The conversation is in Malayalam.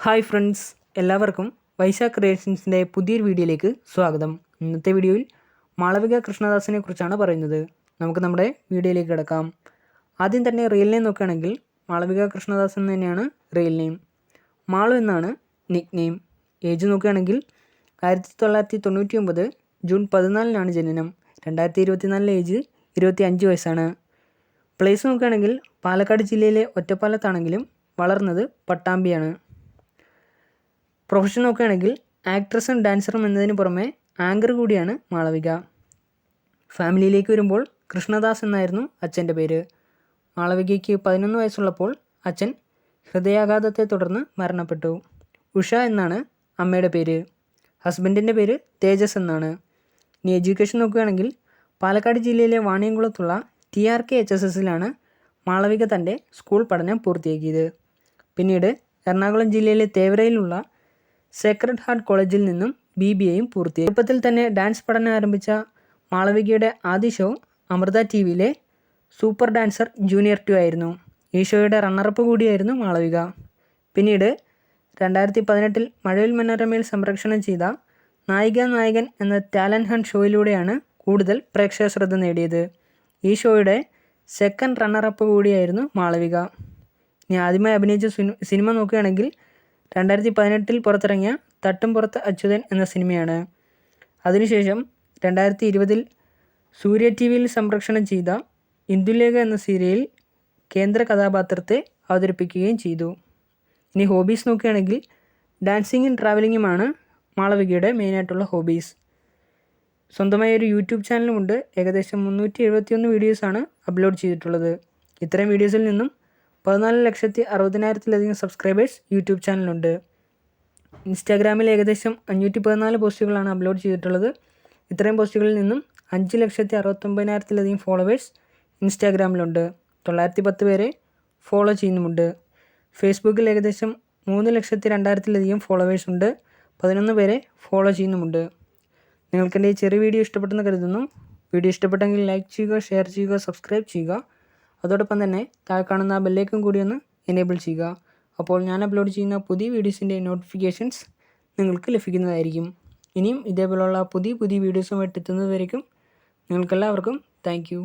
ഹായ് ഫ്രണ്ട്സ്, എല്ലാവർക്കും വൈശാഖ് ക്രിയേഷൻസിൻ്റെ പുതിയൊരു വീഡിയോയിലേക്ക് സ്വാഗതം. ഇന്നത്തെ വീഡിയോയിൽ മാളവിക കൃഷ്ണദാസിനെ കുറിച്ചാണ് പറയുന്നത്. നമുക്ക് നമ്മുടെ വീഡിയോയിലേക്ക് കിടക്കാം. ആദ്യം തന്നെ റിയൽ നെയിം നോക്കുകയാണെങ്കിൽ മാളവിക കൃഷ്ണദാസ് എന്ന് തന്നെയാണ് റിയൽ നെയിം. മാളു എന്നാണ് നിക് നെയിം. ഏജ് നോക്കുകയാണെങ്കിൽ 1999 ജൂൺ 14 ജനനം. 2024 ഏജ് 25 വയസ്സാണ്. പ്ലേസ് നോക്കുകയാണെങ്കിൽ പാലക്കാട് ജില്ലയിലെ ഒറ്റപ്പാലത്താണെങ്കിലും വളർന്നത് പട്ടാമ്പിയാണ്. പ്രൊഫഷൻ നോക്കുകയാണെങ്കിൽ ആക്ട്രസും ഡാൻസറും എന്നതിന് പുറമെ ആങ്കർ കൂടിയാണ് മാളവിക. ഫാമിലിയിലേക്ക് വരുമ്പോൾ കൃഷ്ണദാസ് എന്നായിരുന്നു അച്ഛൻ്റെ പേര്. മാളവികയ്ക്ക് 11 വയസ്സുള്ളപ്പോൾ അച്ഛൻ ഹൃദയാഘാതത്തെ തുടർന്ന് മരണപ്പെട്ടു. ഉഷ എന്നാണ് അമ്മയുടെ പേര്. ഹസ്ബൻഡിൻ്റെ പേര് തേജസ് എന്നാണ്. ഇനി എഡ്യൂക്കേഷൻ നോക്കുകയാണെങ്കിൽ പാലക്കാട് ജില്ലയിലെ വാണിയംകുളത്തുള്ള TRK HSSലാണ് മാളവിക തൻ്റെ സ്കൂൾ പഠനം പൂർത്തിയാക്കിയത്. പിന്നീട് എറണാകുളം ജില്ലയിലെ തേവരയിലുള്ള സേക്രഡ് ഹാർട്ട് കോളേജിൽ നിന്നും BBAയും പൂർത്തിയാക്കി. ചെറുപ്പത്തിൽ തന്നെ ഡാൻസ് പഠനം ആരംഭിച്ച മാളവികയുടെ ആദ്യ ഷോ അമൃത TVയിലെ സൂപ്പർ ഡാൻസർ ജൂനിയർ 2 ആയിരുന്നു. ഈ ഷോയുടെ റണ്ണറപ്പ് കൂടിയായിരുന്നു മാളവിക. പിന്നീട് 2018 മഴവിൽ മനോരമയിൽ സംപ്രേഷണം ചെയ്ത നായിക നായകൻ എന്ന ടാലൻറ്റ് ഹണ്ട് ഷോയിലൂടെയാണ് കൂടുതൽ പ്രേക്ഷക ശ്രദ്ധ നേടിയത്. ഈ ഷോയുടെ സെക്കൻഡ് റണ്ണറപ്പ് കൂടിയായിരുന്നു മാളവിക. ഇനി ആദ്യമായി അഭിനയിച്ച സിനിമ നോക്കുകയാണെങ്കിൽ 2018 പുറത്തിറങ്ങിയ തട്ടും പുറത്ത് അച്യുതൻ എന്ന സിനിമയാണ്. അതിനുശേഷം 2020 സൂര്യ TVയിൽ സംപ്രേഷണം ചെയ്ത ഇന്ദുലേഖ എന്ന സീരിയലിൽ കേന്ദ്ര കഥാപാത്രത്തെ അവതരിപ്പിക്കുകയും ചെയ്തു. ഇനി ഹോബീസ് നോക്കുകയാണെങ്കിൽ ഡാൻസിങ്ങും ട്രാവലിങ്ങുമാണ് മാളവികയുടെ മെയിനായിട്ടുള്ള ഹോബീസ്. സ്വന്തമായി ഒരു യൂട്യൂബ് ചാനലുമുണ്ട്. ഏകദേശം 371 വീഡിയോസാണ് അപ്ലോഡ് ചെയ്തിട്ടുള്ളത്. ഇത്തരം വീഡിയോസിൽ നിന്നും 14,60,000-ലധികം സബ്സ്ക്രൈബേഴ്സ് യൂട്യൂബ് ചാനലുണ്ട്. ഇൻസ്റ്റാഗ്രാമിൽ ഏകദേശം 514 പോസ്റ്റുകളാണ് അപ്ലോഡ് ചെയ്തിട്ടുള്ളത്. ഇത്രയും പോസ്റ്റുകളിൽ നിന്നും 5,69,000-ലധികം ഫോളോവേഴ്സ് ഇൻസ്റ്റാഗ്രാമിലുണ്ട്. 910 പേരെ ഫോളോ ചെയ്യുന്നുമുണ്ട്. ഫേസ്ബുക്കിൽ ഏകദേശം 3,02,000-ലധികം ഫോളോവേഴ്സ് ഉണ്ട്. 11 പേരെ ഫോളോ ചെയ്യുന്നുമുണ്ട്. നിങ്ങൾക്കെൻ്റെ ഈ ചെറിയ വീഡിയോ ഇഷ്ടപ്പെട്ടെന്ന് കരുതുന്നു. വീഡിയോ ഇഷ്ടപ്പെട്ടെങ്കിൽ ലൈക്ക് ചെയ്യുക, ഷെയർ ചെയ്യുക, സബ്സ്ക്രൈബ് ചെയ്യുക. അതോടൊപ്പം തന്നെ താഴെ കാണുന്ന ബെല്ലേക്കും കൂടി ഒന്ന് എനേബിൾ ചെയ്യുക. അപ്പോൾ ഞാൻ അപ്ലോഡ് ചെയ്യുന്ന പുതിയ വീഡിയോസിൻ്റെ നോട്ടിഫിക്കേഷൻസ് നിങ്ങൾക്ക് ലഭിക്കുന്നതായിരിക്കും. ഇനിയും ഇതേപോലുള്ള പുതിയ വീഡിയോസുമായിട്ട് എത്തുന്നതുവരേക്കും നിങ്ങൾക്കെല്ലാവർക്കും താങ്ക് യു.